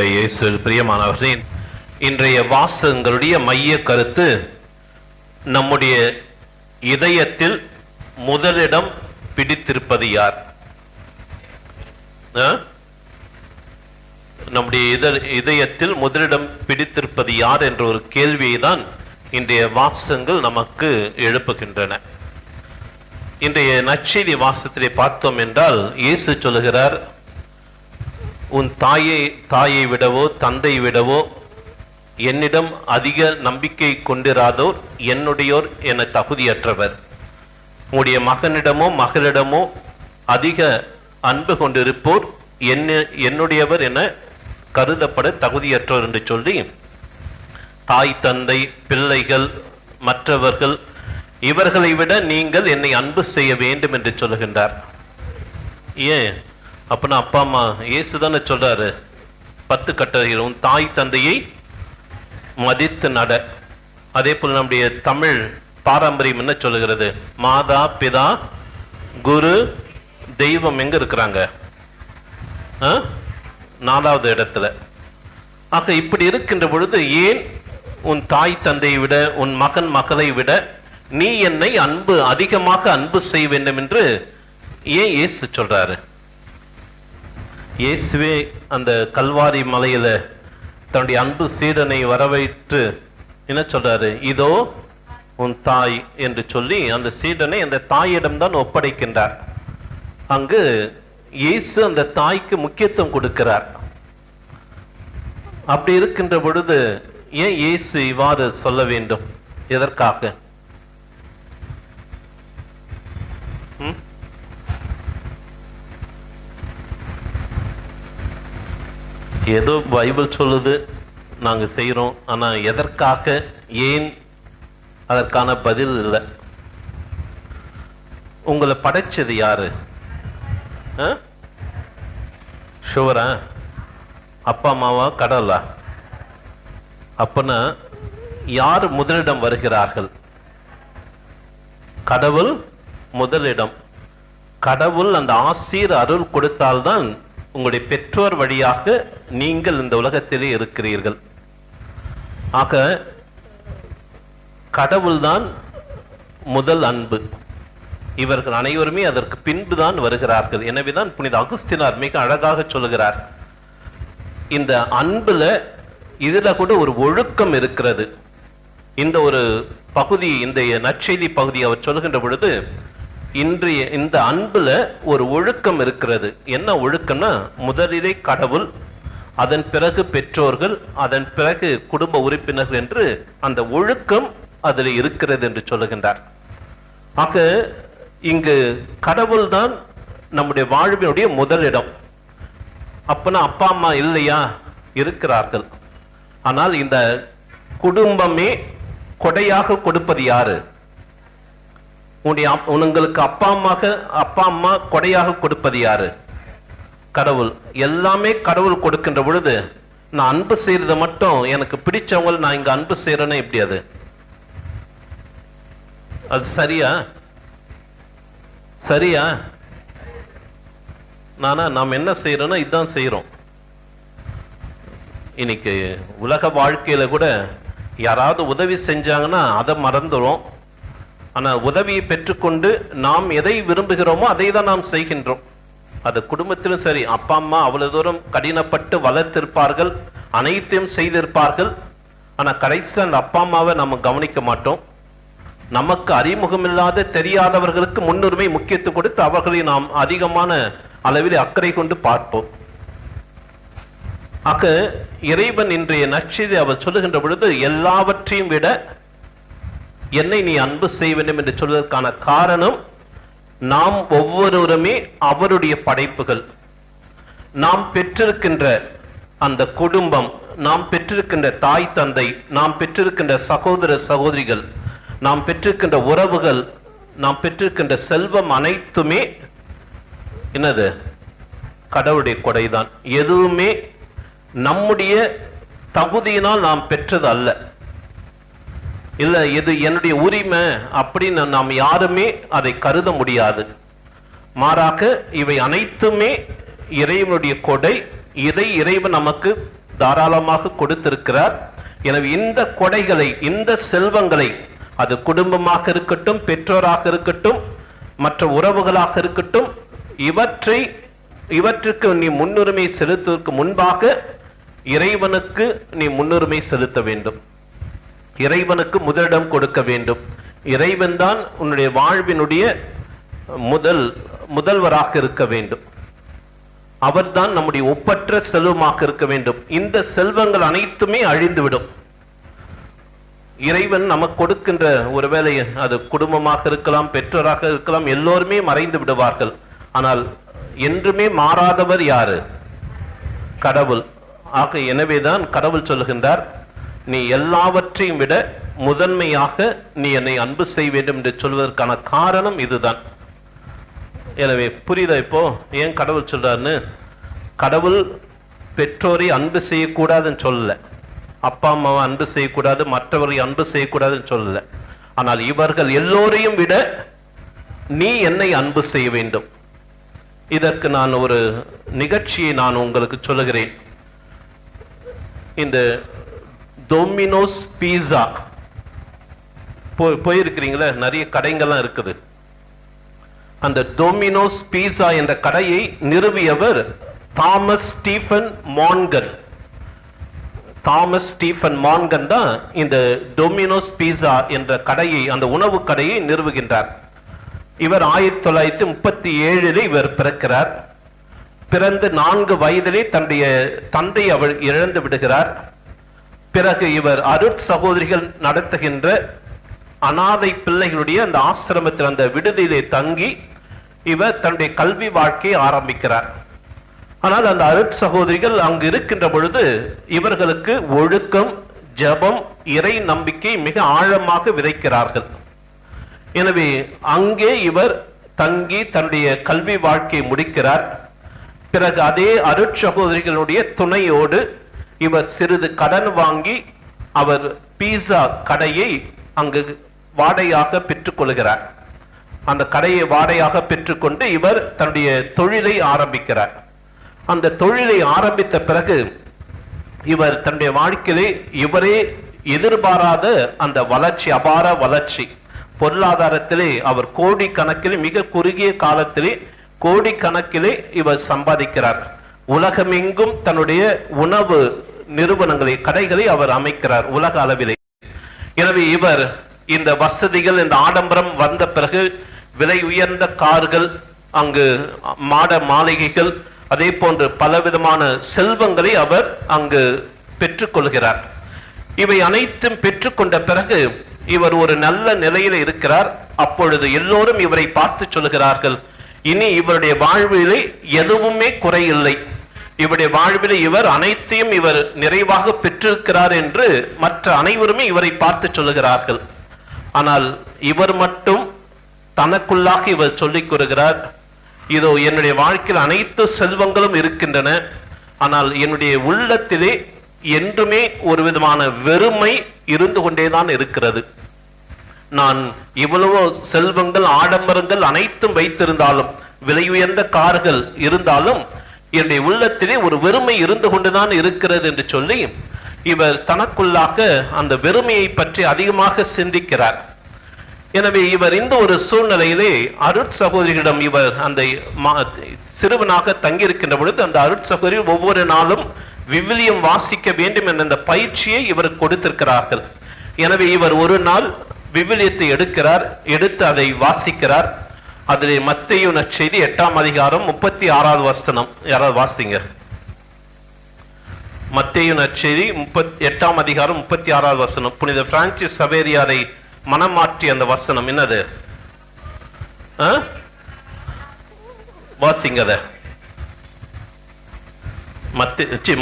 ஆண்டவராகிய இயேசுவில் பிரியமானவர்களே, இன்றைய வாசகங்களுடைய மைய கருத்து நம்முடைய இதயத்தில் முதலிடம் பிடித்திருப்பது யார்? நம்முடைய இதயத்தில் முதலிடம் பிடித்திருப்பது யார் என்ற ஒரு கேள்வியை தான் இன்றைய வாசகங்கள் நமக்கு எழுப்புகின்றன. இன்றைய நற்செய்தி வாசகத்திலே பார்த்தோம் என்றால், இயேசு சொல்லுகிறார், உன் தாயை விடவோ தந்தை விடவோ என்னிடம் அதிக நம்பிக்கை கொண்டிராதோர் என்னுடையோர் என தகுதியற்றவர். உங்களுடைய மகனிடமோ மகளிடமோ அதிக அன்பு கொண்டிருப்போர் என்னுடையவர் என கருதப்பட தகுதியற்றோர் என்று சொல்லி, தாய் தந்தை பிள்ளைகள் மற்றவர்கள் இவர்களை விட நீங்கள் என்னை அன்பு செய்ய வேண்டும் என்று சொல்லுகின்றார். ஏன் அப்படின்னா, அப்பா அம்மா இயேசுதானே சொல்றாரு, 10 கட்டளைகள், உன் தாய் தந்தையை மதித்து நட. அதே போல் நம்முடைய தமிழ் பாரம்பரியம் என்ன சொல்லுகிறது? மாதா பிதா குரு தெய்வம் எங்க இருக்கிறாங்க? 4வது இடத்துல. ஆக இப்படி இருக்கின்ற பொழுது, ஏன் உன் தாய் தந்தையை விட உன் மகன் மகளை விட நீ என்னை அதிகமாக அன்பு செய்ய வேண்டும் என்று ஏன் இயேசு சொல்றாரு? இயேசுவே அந்த கல்வாரி மலையில தன்னுடைய அன்பு சீடனை வரவைத்து என்ன சொல்றாரு? இதோ உன் தாய் என்று சொல்லி அந்த சீடனை அந்த தாயிடம்தான் ஒப்படைக்கின்றார். அங்கு இயேசு அந்த தாய்க்கு முக்கியத்துவம் கொடுக்கிறார். அப்படி இருக்கின்ற பொழுது ஏன் இயேசு இவ்வாறு சொல்ல வேண்டும்? எதற்காக? ஏதோ பைபிள் சொல்லுது, நாங்க செய்யறோம். ஆனா எதற்காக, ஏன், அதற்கான பதில் இல்லை. உங்களை படைச்சது யாரு? ஷுவரா? அப்பா அம்மாவா கடவுளா? அப்பனா யார் முதலிடம் வருகிறார்கள்? கடவுள் முதலிடம். கடவுள் அந்த ஆசீர் அருள் கொடுத்தால்தான் உங்களுடைய பெற்றோர் வழியாக நீங்கள் இந்த உலகத்திலே இருக்கிறீர்கள். ஆக கடவுள்தான் முதல் அன்பு. இவர்கள் அனைவருமே அதற்கு பின்புதான் வருகிறார்கள். எனவேதான் புனித அகுஸ்தினார் மிக அழகாக சொல்லுகிறார், இந்த அன்புல இதுல கூட ஒரு ஒழுக்கம் இருக்கிறது. இந்த ஒரு பகுதி, இந்த நற்செய்தி பகுதி அவர் சொல்லுகின்ற பொழுது, இன்றைய இந்த அன்புல ஒரு ஒழுக்கம் இருக்கிறது. என்ன ஒழுக்கம்னா, முதலிலே கடவுள், அதன் பிறகு பெற்றோர்கள், அதன் பிறகு குடும்ப உறுப்பினர்கள் என்று அந்த ஒழுக்கம் அதில் இருக்கிறது என்று சொல்லுகின்றார். ஆக இங்கு கடவுள் தான் நம்முடைய வாழ்வினுடைய முதலிடம். அப்பனா அப்பா அம்மா இல்லையா? இருக்கிறார்கள். ஆனால் இந்த குடும்பமே கொடையாக கொடுப்பது யாரு? உங்களுக்கு அப்பா அம்மா கொடையாக கொடுப்பது யாரு? கடவுள். எல்லாமே கடவுள் கொடுக்கின்ற பொழுது, நான் அன்பு செய்யறத மட்டும் எனக்கு பிடிச்சவங்க நான் இங்க அன்பு செய்யறேன்னு எப்படி? அது சரியா? சரியா? நாம் என்ன செய்யறோம்னா இதுதான் செய்யறோம். இன்னைக்கு உலக வாழ்க்கையில கூட யாராவது உதவி செஞ்சாங்கன்னா அதை மறந்துடும். ஆனா உதவியை பெற்றுக்கொண்டு நாம் எதை விரும்புகிறோமோ அதை தான் நாம் செய்கின்றோம். அது குடும்பத்திலும் சரி, அப்பா அம்மா அவ்வளவு தூரம் கடினப்பட்டு வளர்த்திருப்பார்கள், அனைத்தையும் செய்திருப்பார்கள். ஆனா கடைசியில் அந்த அப்பா அம்மாவை நம்ம கவனிக்க மாட்டோம். நமக்கு அறிமுகமில்லாத தெரியாதவர்களுக்கு முன்னுரிமை முக்கியத்துவம் கொடுத்து அவர்களை நாம் அதிகமான அளவில் அக்கறை கொண்டு பார்ப்போம். ஆக இறைவன் இன்றைய நற்செய்தி அவர் சொல்லுகின்ற பொழுது, எல்லாவற்றையும் விட என்னை நீ அன்பு செய்ய வேண்டும் என்று சொல்வதற்கான காரணம், நாம் ஒவ்வொருவருமே அவருடைய படைப்புகள். நாம் பெற்றிருக்கின்ற அந்த குடும்பம், நாம் பெற்றிருக்கின்ற தாய் தந்தை, நாம் பெற்றிருக்கின்ற சகோதர சகோதரிகள், நாம் பெற்றிருக்கின்ற உறவுகள், நாம் பெற்றிருக்கின்ற செல்வம் அனைத்துமே என்னது? கடவுளுடைய கொடைதான். எதுவுமே நம்முடைய தகுதியினால் நாம் பெற்றது அல்ல. இல்ல இது என்னுடைய உரிமை அப்படின்னு நாம் யாருமே அதை கருத முடியாது. மாறாக இவை அனைத்துமே இறைவனுடைய கொடை. இதை இறைவன் நமக்கு தாராளமாக கொடுத்திருக்கிறார். எனவே இந்த கொடைகளை, இந்த செல்வங்களை, அது குடும்பமாக இருக்கட்டும், பெற்றோராக இருக்கட்டும், மற்ற உறவுகளாக இருக்கட்டும், இவற்றுக்கு நீ முன்னுரிமை செலுத்துவதற்கு முன்பாக இறைவனுக்கு நீ முன்னுரிமை செலுத்த வேண்டும். இறைவனுக்கு முதலிடம் கொடுக்க வேண்டும். இறைவன் தான் உன்னுடைய வாழ்வினுடைய முதல்வராக இருக்க வேண்டும். அவர்தான் நம்முடைய ஒப்பற்ற செல்வமாக இருக்க வேண்டும். இந்த செல்வங்கள் அனைத்துமே அழிந்துவிடும். இறைவன் நமக்கு கொடுக்கின்ற ஒருவேளை அது குடும்பமாக இருக்கலாம், பெற்றோராக இருக்கலாம், எல்லோருமே மறைந்து விடுவார்கள். ஆனால் என்றுமே மாறாதவர் யாரு? கடவுள். ஆக எனவேதான் கடவுள் சொல்லுகின்றார், நீ எல்லாவற்றையும் விட முதன்மையாக நீ என்னை அன்பு செய்ய வேண்டும் என்று சொல்வதற்கான காரணம் இதுதான். எனவே புரியுதா இப்போ ஏன் கடவுள் சொல்றாருன்னு? கடவுள் பெற்றோரை அன்பு செய்யக்கூடாதுன்னு சொல்லல, அப்பா அம்மாவை அன்பு செய்யக்கூடாது, மற்றவரை அன்பு செய்யக்கூடாதுன்னு சொல்லல. ஆனால் இவர்கள் எல்லோரையும் விட நீ என்னை அன்பு செய்ய வேண்டும். இதற்கு நான் ஒரு நிகழ்ச்சியை நான் உங்களுக்கு சொல்லுகிறேன். இந்த டொமினோஸ் பீஸா போயிருக்கிறீங்களா? நிறைய கடைகள்லாம் இருக்குது. அந்த டொமினோஸ் பீஸா என்ற கடையை நிறுவியவர் தாமஸ் ஸ்டீஃபன் மான்கன். தாமஸ் ஸ்டீஃபன் மான்கன் தான் இந்த டொமினோஸ் பீஸா என்ற கடையை, அந்த உணவு கடையை நிறுவுகின்றார். இவர் 1937 இவர் பிறக்கிறார். பிறந்து 4 வயதிலே தன்னுடைய தந்தை அவர் இழந்து விடுகிறார். பிறகு இவர் அருட்சகோதரிகள் நடத்துகின்ற அனாதை பிள்ளைகளுடைய அந்த ஆசிரமத்தில், அந்த விடுதியிலே தங்கி இவர் தன்னுடைய கல்வி வாழ்க்கையை ஆரம்பிக்கிறார். ஆனால் அந்த அருட்சகோதரிகள் அங்கு இருக்கின்ற பொழுது இவர்களுக்கு ஒழுக்கம், ஜபம், இறை நம்பிக்கை மிக ஆழமாக விதைக்கிறார்கள். எனவே அங்கே இவர் தங்கி தன்னுடைய கல்வி வாழ்க்கையை முடிக்கிறார். பிறகு அதே அருட்சகோதரிகளுடைய துணையோடு இவர் சிறிது கடன் வாங்கி அவர் பீஸா கடையை அங்கு வாடகையாக பெற்றுக் கொள்கிறார். அந்த கடையை வாடகையாக பெற்றுக்கொண்டு இவர் தன்னுடைய தொழிலை ஆரம்பிக்கிறார். அந்த தொழிலை ஆரம்பித்த பிறகு இவர் தன்னுடைய வாழ்க்கையிலே இவரே எதிர்பாராத அந்த வளர்ச்சி, அபார வளர்ச்சி, பொருளாதாரத்திலே அவர் கோடி கணக்கிலே, மிக குறுகிய காலத்திலே கோடி கணக்கிலே இவர் சம்பாதிக்கிறார். உலகமெங்கும் தன்னுடைய உணவு நிறுவனங்களை, கடைகளை அவர் அமைக்கிறார் உலக அளவிலே. எனவே இவர் இந்த வசதிகள், இந்த ஆடம்பரம் வந்த பிறகு விலை உயர்ந்த கார்கள், அங்கு மாட மாளிகைகள், அதே போன்று பலவிதமான செல்வங்களை அவர் அங்கு பெற்றுக்கொள்கிறார். இவை அனைத்தும் பெற்றுக்கொண்ட பிறகு இவர் ஒரு நல்ல நிலையில இருக்கிறார். அப்பொழுது எல்லோரும் இவரை பார்த்து சொல்லுகிறார்கள், இனி இவருடைய வாழ்விலே எதுவுமே குறையில்லை, இவருடைய வாழ்விலே இவர் அனைத்தையும் இவர் நிறைவாக பெற்றிருக்கிறார் என்று மற்ற அனைவருமே இவரை பார்த்து சொல்லுகிறார்கள். ஆனால் இவர் மட்டும் தனக்குள்ளாக இவர் சொல்லிக் கூறுகிறார், இதோ என்னுடைய வாழ்க்கையில் அனைத்து செல்வங்களும் இருக்கின்றன, ஆனால் என்னுடைய உள்ளத்திலே என்றுமே ஒரு விதமான வெறுமை இருந்து கொண்டேதான் இருக்கிறது. நான் இவ்வளவோ செல்வங்கள், ஆடம்பரங்கள் அனைத்தும் வைத்திருந்தாலும், விலை உயர்ந்த கார்கள் இருந்தாலும் என்னுடைய உள்ளத்திலே ஒரு வெறுமை இருந்து கொண்டுதான் இருக்கிறது என்று சொல்லி இவர் தனக்குள்ளாக அந்த வெறுமையை பற்றி அதிகமாக சிந்திக்கிறார். எனவே இவர் இந்த ஒரு சூழ்நிலையிலே அருட்சகோதரிகளிடம் இவர் அந்த சிறுவனாக தங்கியிருக்கின்ற பொழுது அந்த அருட்சகோதரி ஒவ்வொரு நாளும் விவிலியம் வாசிக்க வேண்டும் என்ற அந்த பயிற்சியை இவர் கொடுத்திருக்கிறார்கள். எனவே இவர் ஒரு நாள் விவிலியத்தை எடுக்கிறார், எடுத்து அதை வாசிக்கிறார். அதிலே மத்தேயு நற்செய்தி 8ஆம் அதிகாரம் 36வது வசனம், யாராவது வாசிங்க. மத்தேயு நற்செய்தி 8ஆம் அதிகாரம் 36வது வசனம். புனித பிரான்சிஸ் சவேரியாரை மனமாற்றி அந்த வசனம் என்னது? வாசிங்க அத.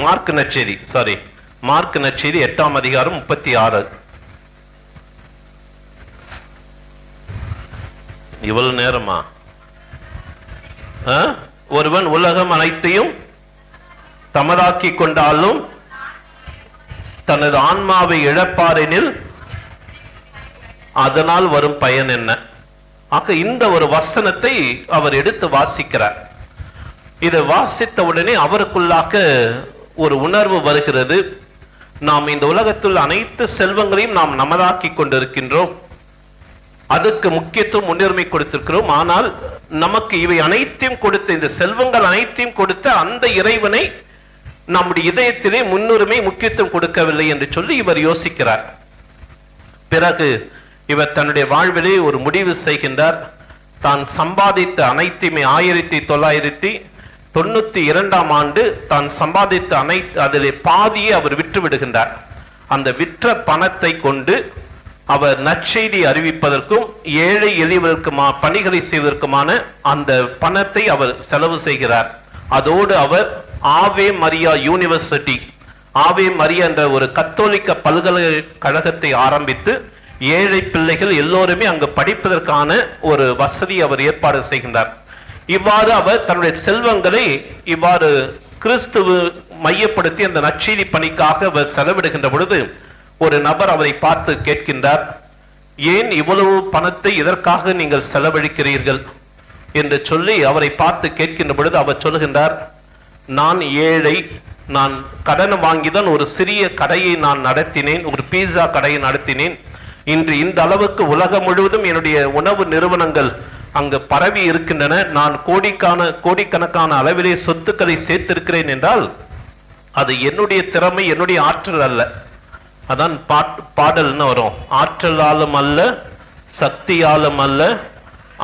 மார்க் நற்செய்தி, சாரி, மார்க் நற்செய்தி 8ஆம் அதிகாரம் 36. இவ்வளவு நேரமா? ஒருவன் உலகம் அனைத்தையும் தமதாக்கி கொண்டாலும் தனது ஆன்மாவை இழப்பாரெனில் அதனால் வரும் பயன் என்ன? ஆக இந்த ஒரு வசனத்தை அவர் எடுத்து வாசிக்கிறார். இதை வாசித்த உடனே அவருக்குள்ளாக ஒரு உணர்வு வருகிறது. நாம் இந்த உலகத்தில் அனைத்து செல்வங்களையும் நாம் நமதாக்கி கொண்டிருக்கின்றோம், அதுக்கு முக்கியத்துவம் முன்னுரிமை கொடுத்திருக்கிறோம். ஆனால் நமக்கு இவை அனைத்தையும் கொடுத்த, இந்த செல்வங்கள் அனைத்தையும் கொடுத்த அந்த இறைவனை நம்முடைய இதயத்திலே முன்னுரிமை முக்கியத்துவம் கொடுக்கவில்லை என்று சொல்லி இவர் யோசிக்கிறார். பிறகு இவர் தன்னுடைய வாழ்விலே ஒரு முடிவு செய்கின்றார். தான் சம்பாதித்த அனைத்தையுமே 1992 ஆண்டு தான் சம்பாதித்த அதிலே பாதியை அவர் விற்று விடுகின்றார். அந்த விற்ற பணத்தை கொண்டு அவர் நற்செய்தி அறிவிப்பதற்கும் ஏழை எளியவருக்கு பணிகளை செய்வதற்குமான அந்த பணத்தை அவர் செலவு செய்கிறார். அதோடு அவர் ஆவே மரியா யூனிவர்சிட்டி, ஆவே மரியா என்ற ஒரு கத்தோலிக்க பல்கலைக்கழகத்தை ஆரம்பித்து ஏழை பிள்ளைகள் எல்லோருமே அங்கு படிப்பதற்கான ஒரு வசதி அவர் ஏற்பாடு செய்கின்றார். இவ்வாறு அவர் தன்னுடைய செல்வங்களை இவ்வாறு கிறிஸ்துவ மையப்படுத்தி அந்த நற்செய்தி பணிக்காக அவர் செலவிடுகின்ற பொழுது ஒரு நபர் அவரை பார்த்து கேட்கின்றார், ஏன் இவ்வளவு பணத்தை இதற்காக நீங்கள் செலவழிக்கிறீர்கள் என்று சொல்லி அவரை பார்த்து கேட்கின்ற பொழுது அவர் சொல்லுகின்றார், நான் ஏழை, நான் கடன் வாங்கிதான் ஒரு சிறிய கடையை நான் நடத்தினேன், ஒரு பீஸா கடையை நடத்தினேன். இன்று இந்த அளவுக்கு உலகம் முழுவதும் என்னுடைய உணவு நிறுவனங்கள் அங்கு பரவி இருக்கின்றன. நான் கோடிக்கணக்கான அளவிலே சொத்துக்களை சேர்த்திருக்கிறேன் என்றால் அது என்னுடைய திறமை, என்னுடைய ஆற்றல் அல்ல. அதான் பாடல்னு வரும், ஆற்றலாலும் அல்ல, சக்தியாலும் அல்ல,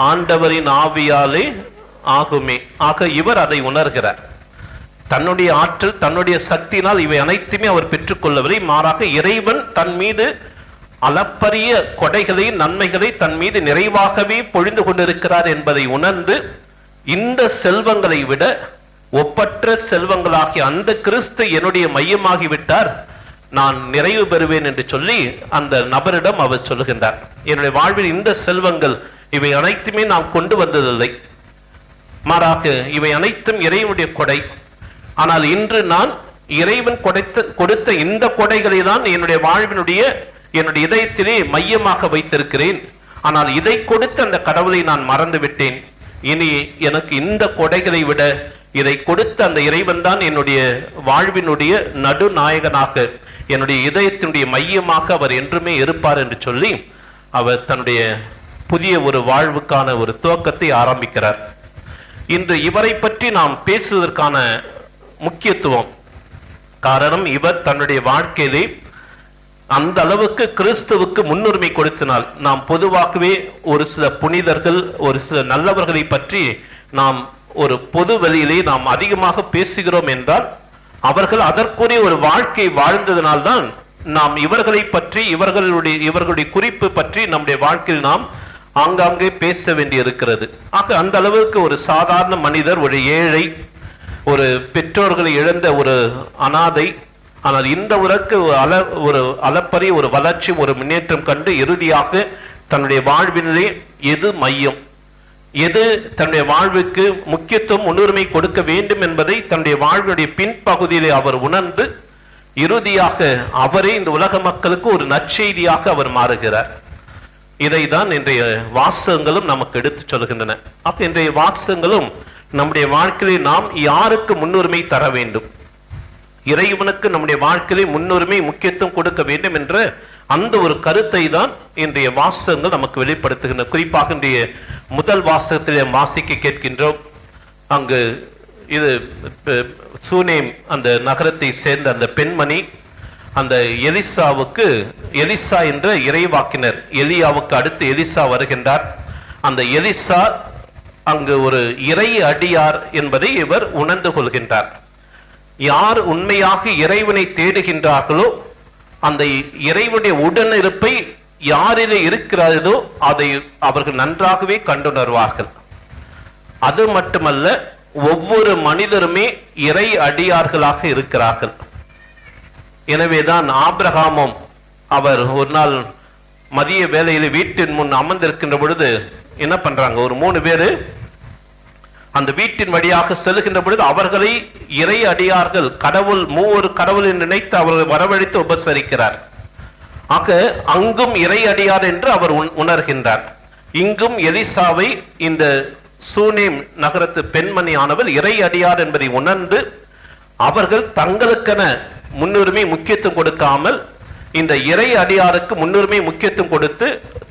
ஆண்டவரின் ஆவியாலே ஆகுமே. ஆக இவர் அதை உணர்கிறார். தன்னுடைய ஆற்றல், தன்னுடைய சக்தியினால் இவை அனைத்துமே அவர் பெற்றுக்கொள்ளவில்லை. மாறாக இறைவன் தன் மீது அளப்பரிய கொடைகளை, நன்மைகளை தன் மீது நிறைவாகவே பொழிந்து கொண்டிருக்கிறார் என்பதை உணர்ந்து இந்த செல்வங்களை விட ஒப்பற்ற செல்வங்களாகிய அந்த கிறிஸ்து என்னுடைய மையமாகிவிட்டார், நான் நிறைவு பெறுவேன் என்று சொல்லி அந்த நபரிடம் அவர் சொல்லுகின்றார். என்னுடைய வாழ்வில் இந்த செல்வங்கள் இவை அனைத்துமே நாம் கொண்டு வந்ததில்லை, மாறாக இவை அனைத்தும் இறைவனுடைய கொடை. ஆனால் இன்று நான் இறைவன் கொடுத்த இந்த கொடைகளை தான் என்னுடைய வாழ்வினுடைய, என்னுடைய இதயத்திலே மையமாக வைத்திருக்கிறேன். ஆனால் இதை கொடுத்த அந்த கடவுளை நான் மறந்து விட்டேன். இனி எனக்கு இந்த கொடைகளை விட இதை கொடுத்த அந்த இறைவன் தான் என்னுடைய வாழ்வினுடைய நடுநாயகனாக, என்னுடைய இதயத்தினுடைய மையமாக அவர் என்றுமே இருப்பார் என்று சொல்லி அவர் தன்னுடைய புதிய ஒரு வாழ்வுக்கான ஒரு துவக்கத்தை ஆரம்பிக்கிறார். இன்று இவரை பற்றி நாம் பேசுவதற்கான முக்கியத்துவம் காரணம், இவர் தன்னுடைய வாழ்க்கையிலே அந்த அளவுக்கு கிறிஸ்துவுக்கு முன்னுரிமை கொடுத்தினால். நாம் பொதுவாகவே ஒரு சில புனிதர்கள், ஒரு சில நல்லவர்களை பற்றி நாம் ஒரு பொது வெளியிலே நாம் அதிகமாக பேசுகிறோம் என்றால் அவர்கள் அதற்குரிய ஒரு வாழ்க்கை வாழ்ந்ததனால்தான் நாம் இவர்களை பற்றி, இவர்களுடைய குறிப்பு பற்றி நம்முடைய வாழ்க்கையில் நாம் ஆங்காங்கே பேச வேண்டி இருக்கிறது. ஆக அந்த அளவுக்கு ஒரு சாதாரண மனிதர், ஒரு ஏழை, ஒரு பெற்றோர்களை இழந்த ஒரு அனாதை, ஆனால் இந்த உலகு ஒரு அளப்பரிய ஒரு வளர்ச்சி, ஒரு முன்னேற்றம் கண்டு இறுதியாக தன்னுடைய வாழ்விலே எது மையம், எது தன்னுடைய வாழ்வுக்கு முக்கியத்துவம் முன்னுரிமை கொடுக்க வேண்டும் என்பதை தன்னுடைய வாழ்வுடைய பின்பகுதியிலே அவர் உணர்ந்து இறுதியாக அவரே இந்த உலக மக்களுக்கு ஒரு நற்செய்தியாக அவர் மாறுகிறார். இதை தான் இன்றைய வாசகங்களும் நமக்கு எடுத்து சொல்கின்றன. அப்ப இன்றைய வாசகங்களும் நம்முடைய வாழ்க்கையிலே நாம் யாருக்கு முன்னுரிமை தர வேண்டும், இறைவனுக்கு நம்முடைய வாழ்க்கையிலே முன்னுரிமை முக்கியத்துவம் கொடுக்க வேண்டும் என்ற அந்த ஒரு கருத்தை தான் இன்றைய வாசகங்கள் நமக்கு வெளிப்படுத்துகின்றன. குறிப்பாக இன்றைய முதல் வாசகத்திலே வாசிக்க கேட்கின்றோம். அங்கு இது சூனேம் அந்த நகரத்தை சேர்ந்த அந்த பெண்மணி அந்த எலிசா என்ற இறைவாக்கினர், எலியாவுக்கு அடுத்து எலிசா வருகின்றார். அந்த எலிசா அங்கு ஒரு இறை அடியார் என்பதை இவர் உணர்ந்து கொள்கின்றார். யார் உண்மையாக இறைவனை தேடுகின்றார்களோ அந்த இறைவனுடைய உடனிருப்பை யாரிலே இருக்கிறதோ அதை அவர்கள் நன்றாகவே கண்டுணர்வார்கள். அது மட்டுமல்ல, ஒவ்வொரு மனிதருமே இறை அடியார்களாக இருக்கிறார்கள். எனவேதான் ஆபிரகாமும் அவர் ஒரு நாள் மதிய வேளையில் வீட்டின் முன் அமர்ந்திருக்கின்ற பொழுது என்ன பண்றாங்க, ஒரு 3 பேரு அந்த வீட்டின் வழியாக செல்கின்ற பொழுது அவர்களை இறை அடியார்கள், கடவுள், மூவர் கடவுளை நினைத்து அவர்களை வரவழைத்து உபசரிக்கிறார். ஆக அங்கும் இறை அடியார் என்று அவர் உணர்கின்றார். இங்கும் எலிசாவை, இந்த சூனேம் நகரத்து பெண்மணியானவள் இறை அடியார் என்பதை உணர்ந்து அவர்கள் தங்களுக்கென முன்னுரிமை முக்கியத்துவம் கொடுக்காமல் இந்த இறை அடியாருக்கு முன்னுரிமை முக்கியத்துவம் கொடுத்து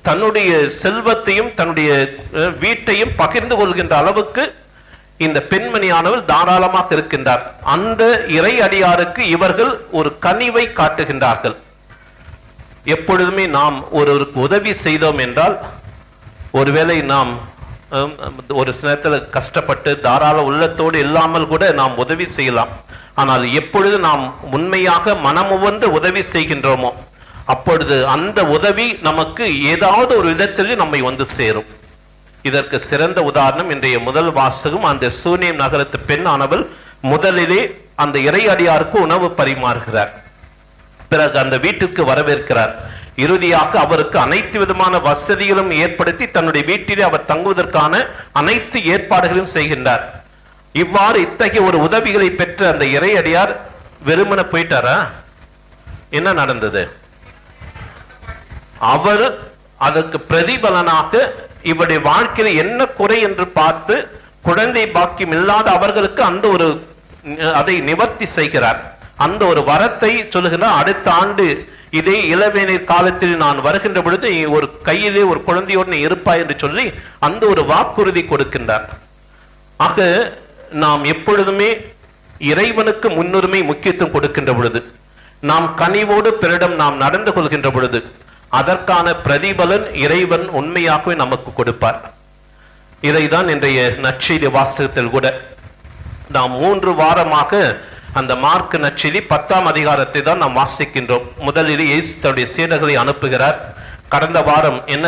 தன்னுடைய செல்வத்தையும் தன்னுடைய வீட்டையும் பகிர்ந்து கொள்கின்ற அளவுக்கு இந்த பெண்மணியானவர் தாராளமாக இருக்கின்றார். அந்த இறை அடியாருக்கு இவர்கள் ஒரு கனிவை காட்டுகின்றார்கள். எப்பொழுதுமே நாம் ஒருவருக்கு உதவி செய்தோம் என்றால், ஒருவேளை நாம் ஒரு சிலத்தில் கஷ்டப்பட்டு தாராள உள்ளத்தோடு இல்லாமல் கூட நாம் உதவி செய்யலாம். ஆனால் எப்பொழுது நாம் உண்மையாக மனமுவந்து உதவி செய்கின்றோமோ அப்பொழுது அந்த உதவி நமக்கு ஏதாவது ஒரு விதத்தில் நம்மை வந்து சேரும். இதற்கு சிறந்த உதாரணம் இன்றைய முதல் வாசகம். அந்த சூனேம் நகரத்து பெண் ஆனவள் முதலிலே அந்த இறை அடியாருக்கு உணவு பரிமாறுகிறார். பிறகு அந்த வீட்டிற்கு வரவேற்கிறார். இறுதியாக அவருக்கு அனைத்து விதமான வசதிகளும் ஏற்படுத்தி தன்னுடைய வீட்டிலே அவர் தங்குவதற்கான அனைத்து ஏற்பாடுகளையும் செய்கின்றார். இவ்வாறு இத்தகைய ஒரு உதவிகளை பெற்ற அந்த இறை அடியார் வெறுமன போயிட்டாரா? என்ன நடந்தது? அவர் அதற்கு பிரதிபலனாக இவருடைய வாழ்க்கையில என்ன குறை என்று பார்த்து குழந்தை பாக்கியம் இல்லாத அவர்களுக்கு அந்த ஒரு அதை நிவர்த்தி செய்கிறார். அந்த ஒரு வரத்தை சொல்லுகிறார். அடுத்த ஆண்டு இதே இளவேநீர் காலத்தில் நான் வருகின்ற பொழுது ஒரு கையிலே ஒரு குழந்தையோடு நீ இருப்பாய் என்று சொல்லி அந்த ஒரு வாக்குறுதி கொடுக்கின்றார். ஆக நாம் எப்பொழுதுமே இறைவனுக்கு முன்னுரிமை முக்கியத்துவம் கொடுக்கின்ற பொழுது, நாம் கனிவோடு பிறரிடம் நாம் நடந்து கொள்கின்ற பொழுது அதற்கான பிரதிபலன் இறைவன் உண்மையாகவே நமக்கு கொடுப்பார். இதைதான் இன்றைய நற்செய்தி வாசகத்தில் கூட நாம் 3 வாரமாக அந்த மார்க் நற்செய்தி 10ஆம் அதிகாரத்தை தான் நாம் வாசிக்கின்றோம். முதலில் இயேசு தன்னுடைய சீடர்களை அனுப்புகிறார். கடந்த வாரம் என்ன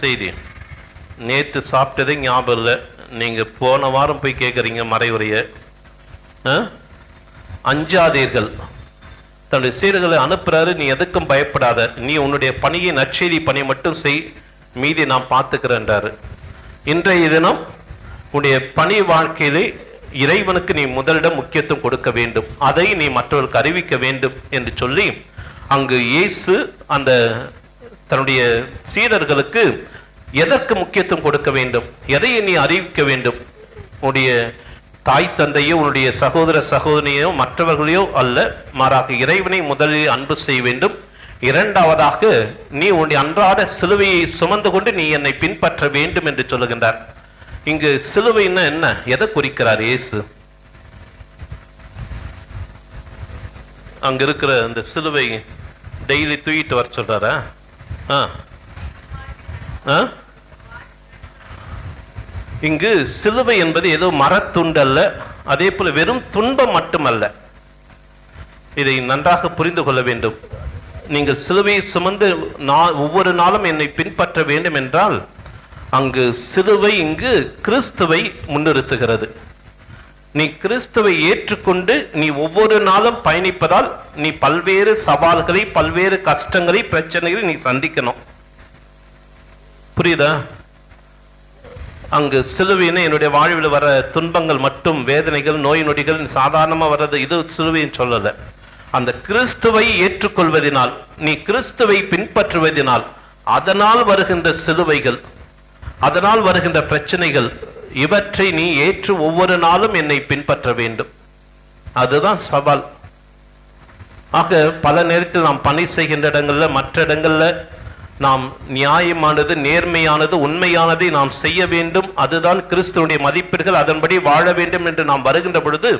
செய்தி? நேத்து சாப்பிட்டதே ஞாபகம் இல்லை. நீங்க போன வாரம் போய் கேட்குறீங்க மறைவுரைய. அஞ்சாதீர்கள். தன்னுடைய சீடர்களை அனுப்புறாரு. நீ எதுக்கும் பயப்படாத, நீ உன்னுடைய பணியை நற்செய்தி பணி மட்டும் செய், மீதி நான் பார்த்துக்கிறேன்றாரு. இன்றைய தினம் உன்னுடைய பணி வாழ்க்கையிலே இறைவனுக்கு நீ முதலிடம் முக்கியத்துவம் கொடுக்க வேண்டும், அதை நீ மற்றவர்களுக்கு அறிவிக்க வேண்டும் என்று சொல்லி அங்கு இயேசு அந்த தன்னுடைய சீடர்களுக்கு எதற்கு முக்கியத்துவம் கொடுக்க வேண்டும், எதை நீ அறிவிக்க வேண்டும்? உன்னுடைய தாய் தந்தையோ உன்னுடைய சகோதர சகோதரியோ மற்றவர்களையோ அல்ல, மாறாக இறைவனை முதலில் அன்பு செய்ய வேண்டும். இரண்டாவதாக நீ உன்னுடைய அன்றாட சிலுவையை சுமந்து கொண்டு நீ என்னை பின்பற்ற வேண்டும் என்று சொல்லுகின்றார். இங்கு சிலுவைன்னா என்ன, எதை குறிக்கிறார் இயேசு? அங்க இருக்கிற அந்த சிலுவை டெய்லி தூக்கிட்டு வர சொல்றாரா? இங்கு சிலுவை என்பது ஏதோ மரத்துண்டு அல்ல, அதே போல வெறும் துன்பம் மட்டுமல்ல. இதை நன்றாக புரிந்து கொள்ள வேண்டும். நீங்கள் சிலுவையை சுமந்து ஒவ்வொரு நாளும் என்னை பின்பற்ற வேண்டும் என்றால் அங்கு சிலுவை இங்கு கிறிஸ்துவை முன்னிறுத்துகிறது. நீ கிறிஸ்துவை ஏற்றுக்கொண்டு நீ ஒவ்வொரு நாளும் பயணிப்பதால் நீ பல்வேறு சவால்களை, பல்வேறு கஷ்டங்களை, பிரச்சனைகளை நீ சந்திக்கணும். புரியுதா? அங்கு சிலுவைன்னு என்னுடைய வாழ்வில் வர துன்பங்கள் மட்டும், வேதனைகள், நோய் நொடிகள் சாதாரணமா வர்றது, இது சிலுவைன்னு சொல்லல. அந்த கிறிஸ்துவை ஏற்றுக்கொள்வதனால், நீ கிறிஸ்துவை பின்பற்றுவதனால் அதனால் வருகின்ற சிலுவைகள், அதனால் வருகின்ற பிரச்சனைகள், இவற்றை நீ ஏற்று ஒவ்வொரு நாளும் என்னை பின்பற்ற வேண்டும். அதுதான் சவால். ஆக பல நேரத்தில் நாம் பணி செய்கின்ற இடங்கள்ல, மற்ற இடங்கள்ல நாம் நியாயமானது, நேர்மையானது, உண்மையானதை நாம் செய்ய வேண்டும். அதுதான் கிறிஸ்துவனுடைய மதிப்பீடுகள், அதன்படி வாழ வேண்டும் என்று நாம் வருகின்ற பொழுது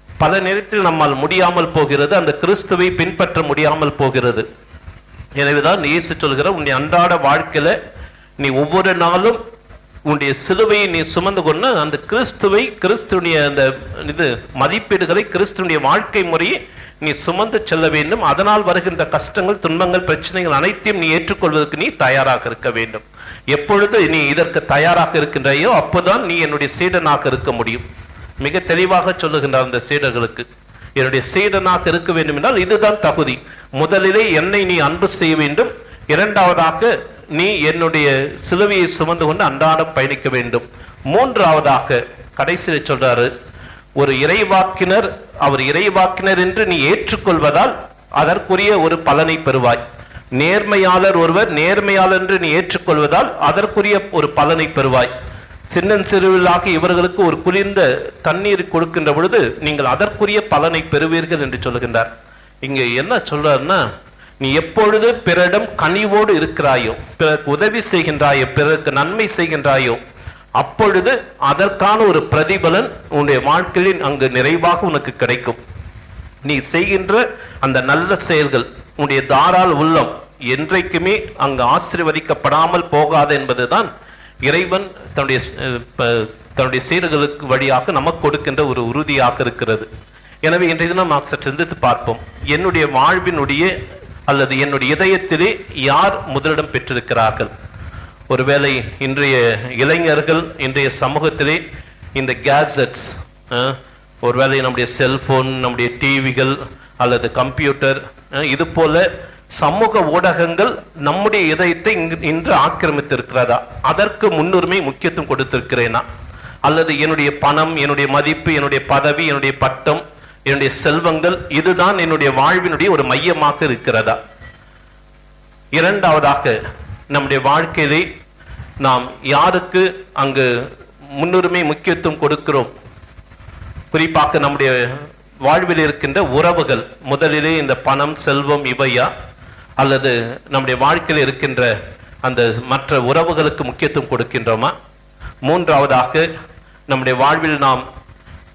பல நேரத்தில் நம்மால் முடியாமல் போகிறது, அந்த கிறிஸ்துவை பின்பற்ற முடியாமல் போகிறது. எனவேதான் இயேசு சொல்கிற, உன்னுடைய அன்றாட வாழ்க்கையில நீ ஒவ்வொரு நாளும் உன்னுடைய சிலுவையை நீ சுமந்து கொண்டு அந்த கிறிஸ்துவை, கிறிஸ்துவனுடைய அந்த இது மதிப்பீடுகளை, கிறிஸ்துவனுடைய வாழ்க்கை முறையை நீ சுமந்து செல்ல வேண்டும். அதனால் வருகின்ற கஷ்டங்கள், துன்பங்கள், பிரச்சனைகள் அனைத்தையும் நீ ஏற்றுக்கொள்வதற்கு நீ தயாராக இருக்க வேண்டும். எப்பொழுது நீ இதற்கு தயாராக இருக்கின்றையோ அப்போதான் நீ என்னுடைய சீடனாக இருக்க முடியும். மிக தெளிவாக சொல்லுகின்றார் அந்த சீடர்களுக்கு, என்னுடைய சீடனாக இருக்க வேண்டும் என்றால் இதுதான் தகுதி. முதலிலே என்னை நீ அன்பு செய்ய வேண்டும். இரண்டாவதாக நீ என்னுடைய சிலுவையை சுமந்து கொண்டு அன்றாடம் பயணிக்க வேண்டும். மூன்றாவதாக கடைசியில் சொல்றாரு, ஒரு இறைவாக்கினர், அவர் இறைவாக்கினர் என்று நீ ஏற்றுக்கொள்வதால் அதற்குரிய ஒரு பலனை பெறுவாய். நேர்மையாளர் ஒருவர் நேர்மையாளர் என்று நீ ஏற்றுக்கொள்வதால் அதற்குரிய ஒரு பலனை பெறுவாய். சின்னஞ்சிறுவிலாக இவர்களுக்கு ஒரு குளிர்ந்த தண்ணீர் கொடுக்கின்ற பொழுது நீங்கள் அதற்குரிய பலனை பெறுவீர்கள் என்று சொல்லுகின்றார். இங்க என்ன சொல்றாருன்னா, நீ எப்பொழுது பிறரிடம் கனிவோடு இருக்கிறாயோ, பிறருக்கு உதவி செய்கின்றாயோ, பிறருக்கு நன்மை செய்கின்றாயோ, அப்பொழுது அதற்கான ஒரு பிரதிபலன் உன்னுடைய வாழ்க்கையில் அங்கு நிறைவாக உனக்கு கிடைக்கும். நீ செய்கின்ற அந்த நல்ல செயல்கள், உன்னுடைய தாராள உள்ளம் என்றைக்குமே அங்கு ஆசீர்வதிக்கப்படாமல் போகாது என்பதுதான் இறைவன் தன்னுடைய செயல்களுக்கு வழியாக நமக்கு கொடுக்கின்ற ஒரு உறுதியாக இருக்கிறது. எனவே இன்றைய தினம் நாம் சற்று சிந்தித்து பார்ப்போம். என்னுடைய வாழ்வினுடைய அல்லது என்னுடைய இதயத்திலே யார் முதலிடம் பெற்றிருக்கிறார்கள்? ஒருவேளை இன்றைய இளைஞர்கள் இன்றைய சமூகத்திலே இந்த கேஜெட்ஸ், ஒருவேளை நம்முடைய செல்போன், நம்முடைய டிவிகள் அல்லது கம்ப்யூட்டர், இது போல சமூக ஊடகங்கள் நம்முடைய இதயத்தை இன்று ஆக்கிரமித்திருக்கிறதா? அதற்கு முன்னுரிமை முக்கியத்துவம் கொடுத்திருக்கிறேனா? அல்லது என்னுடைய பணம், என்னுடைய மதிப்பு, என்னுடைய பதவி, என்னுடைய பட்டம், என்னுடைய செல்வங்கள், இதுதான் என்னுடைய வாழ்வினுடைய ஒரு மையமாக இருக்கிறதா? இரண்டாவதாக, நம்முடைய வாழ்க்கையிலே நாம் யாருக்கு அங்கு முன்னுரிமை முக்கியத்துவம் கொடுக்கிறோம்? குறிப்பாக நம்முடைய வாழ்வில் இருக்கின்ற உறவுகள் முதலிலே இந்த பணம், செல்வம் இவையா? அல்லது நம்முடைய வாழ்க்கையில் இருக்கின்ற அந்த மற்ற உறவுகளுக்கு முக்கியத்துவம் கொடுக்கின்றோமா? மூன்றாவதாக, நம்முடைய வாழ்வில் நாம்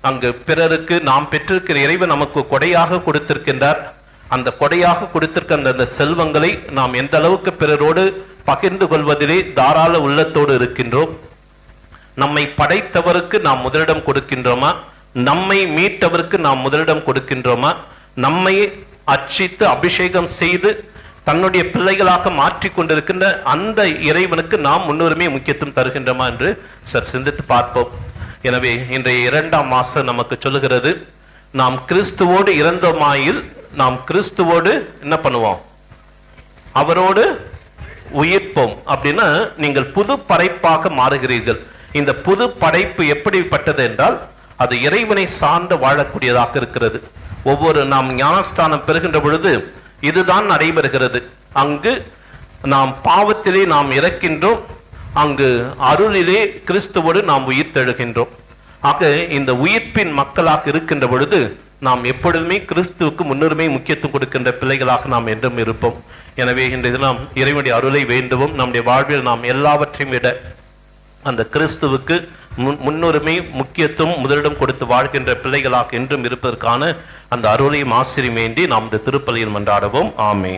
அங்கு பிறருக்கு நாம் பெற்றிருக்கிற இறைவன் நமக்கு கொடையாக கொடுத்திருக்கின்றார். அந்த கொடையாக கொடுத்திருக்க அந்த செல்வங்களை நாம் எந்த அளவுக்கு பிறரோடு பகிர்ந்து கொள்வதிலே தாராள உள்ளத்தோடு இருக்கின்றோம்? நம்மை படைத்தவருக்கு நாம் முதலிடம் கொடுக்கின்றோமா? நம்மை மீட்டவருக்கு நாம் முதலிடம் கொடுக்கின்றோமா? நம்மை அர்ச்சித்து அபிஷேகம் செய்து தன்னுடைய பிள்ளைகளாக மாற்றிக் கொண்டிருக்கின்ற அந்த இறைவனுக்கு நாம் முன்னுரிமை முக்கியத்துவம் தருகின்றோமா என்று சற்று சிந்தித்து பார்ப்போம். எனவே இன்றைய 2ஆம் மாசம் நமக்கு சொல்லுகிறது, நாம் கிறிஸ்துவோடு இறந்தோமாயில் நாம் கிறிஸ்துவோடு என்ன பண்ணுவோம்? அவரோடு உயிர்ப்போம். அப்படின்னா நீங்கள் புது படைப்பாக மாறுகிறீர்கள். இந்த புது படைப்பு எப்படிப்பட்டது என்றால், அது இறைவனை சார்ந்து வாழக்கூடியதாக இருக்கிறது. ஒவ்வொரு நாம் ஞானஸ்தானம் பெறுகின்ற பொழுது இதுதான் நடைபெறுகிறது. அங்கு நாம் பாவத்திலே நாம் இறக்கின்றோம், அங்கு அருளிலே கிறிஸ்துவோடு நாம் உயிர் தெழுகின்றோம். ஆக இந்த உயிர்ப்பின் மக்களாக இருக்கின்ற பொழுது நாம் எப்பொழுதுமே கிறிஸ்துவுக்கு முன்னுரிமை முக்கியத்துவம் கொடுக்கின்ற பிள்ளைகளாக நாம் என்றும் இருப்போம். எனவே இன்றைய நாம் இறைவனுடைய அருளை வேண்டுவோம். நம்முடைய வாழ்வில் நாம் எல்லாவற்றையும் விட அந்த கிறிஸ்துவுக்கு முன்னுரிமை முக்கியத்துவம் முதலிடம் கொடுத்து வாழ்கின்ற பிள்ளைகளாக என்றும் இருப்பதற்கான அந்த அருளையும் ஆசிரியம் வேண்டி நாம் இந்த திருப்பலியில் மன்றாடுவோம். ஆமென்.